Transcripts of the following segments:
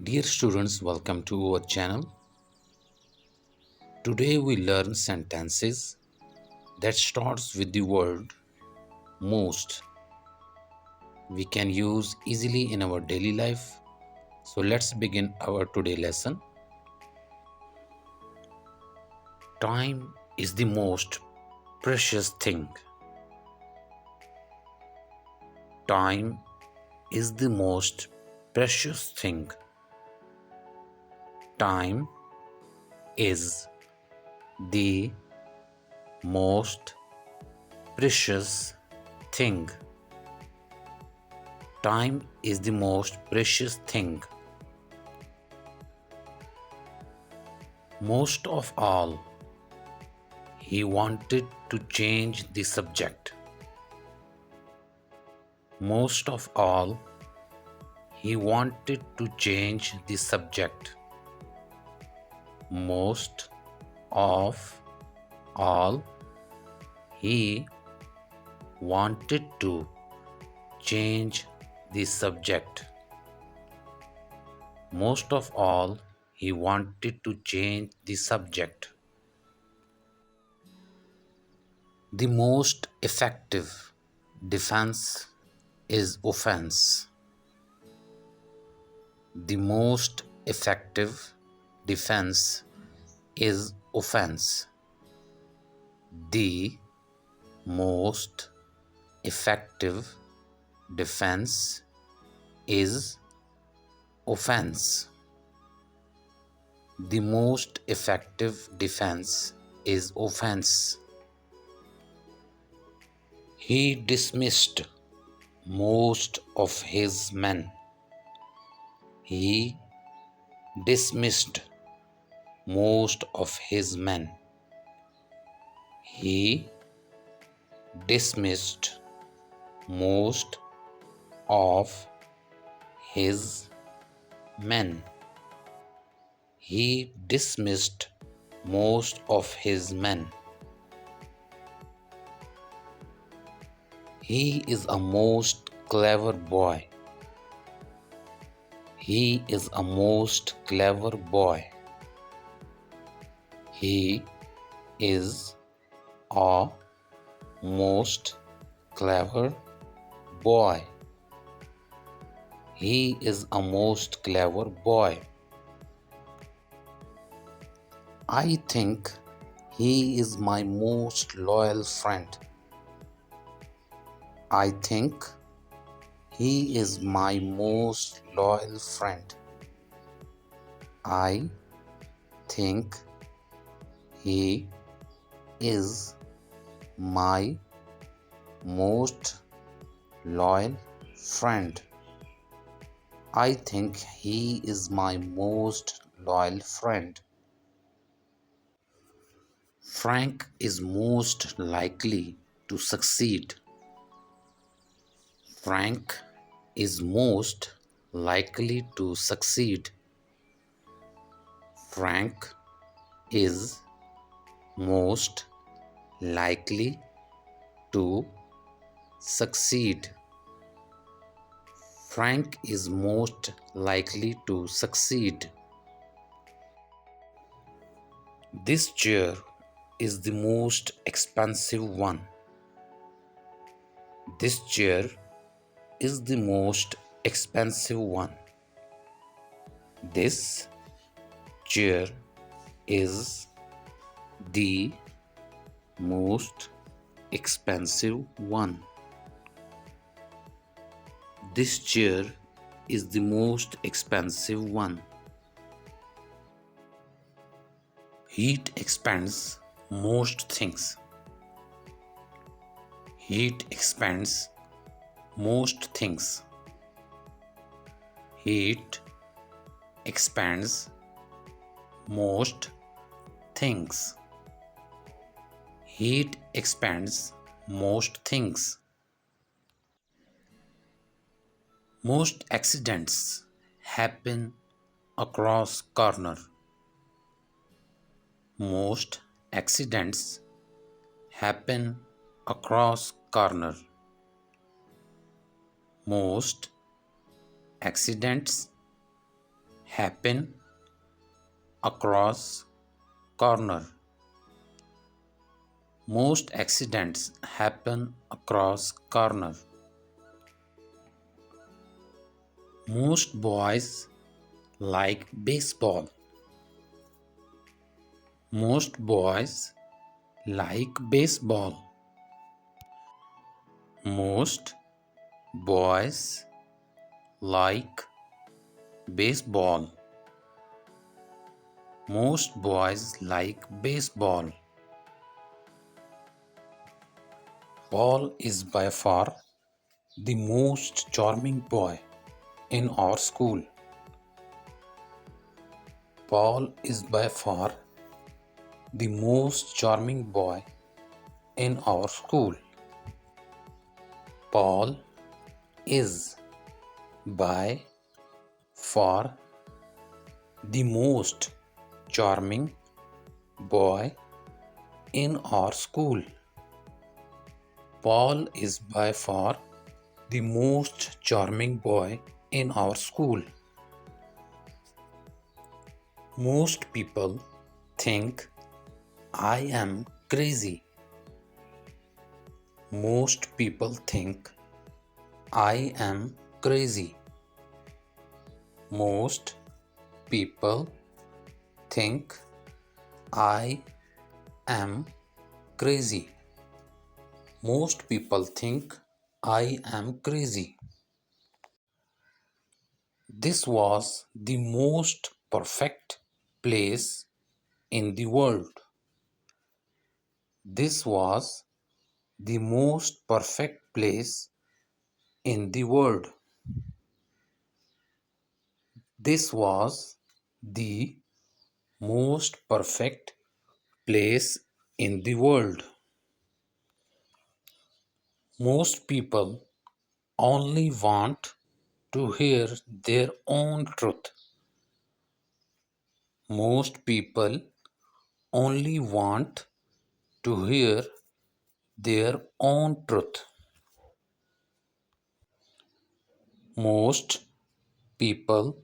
Dear students, welcome to our channel. Today we learn sentences that starts with the word most. We can use easily in our daily life. So let's begin our today lesson. Time is the most precious thing. Time is the most precious thing. Time is the most precious thing. Time is the most precious thing. Most of all, he wanted to change the subject. Most of all, he wanted to change the subject. Most of all, he wanted to change the subject. Most of all, he wanted to change the subject. The most effective defense is offense. The most effective defense is offense. The most effective defense is offense. The most effective defense is offense. He dismissed most of his men. He dismissed most of his men. He dismissed most of his men. He dismissed most of his men. He is a most clever boy. He is a most clever boy. He is a most clever boy. He is a most clever boy. I think he is my most loyal friend. I think he is my most loyal friend. I think he is my most loyal friend. I think he is my most loyal friend. Frank is most likely to succeed. Frank is most likely to succeed. Frank is most likely to succeed. Frank is most likely to succeed. This chair is the most expensive one. This chair is the most expensive one. This chair is the most expensive one. This chair is the most expensive one. Heat expands most things. Heat expands most things. Heat expands most things. Heat expands most things. Most accidents happen across corner. Most accidents happen across corner. Most accidents happen across corner. Most accidents happen across corner. Most boys like baseball. Most boys like baseball. Most boys like baseball. Most boys like baseball. Paul is by far the most charming boy in our school. Paul is by far the most charming boy in our school. Paul is by far the most charming boy in our school. Paul is by far the most charming boy in our school. Most people think I am crazy. Most people think I am crazy. Most people think I am crazy. Most people think I am crazy. This was the most perfect place in the world. This was the most perfect place in the world. This was the most perfect place in the world. Most people only want to hear their own truth. Most people only want to hear their own truth. Most people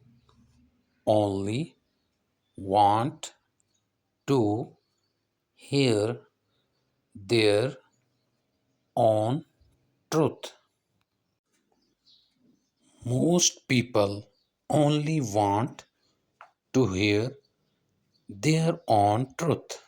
only want to hear their own truth. Most people only want to hear their own truth.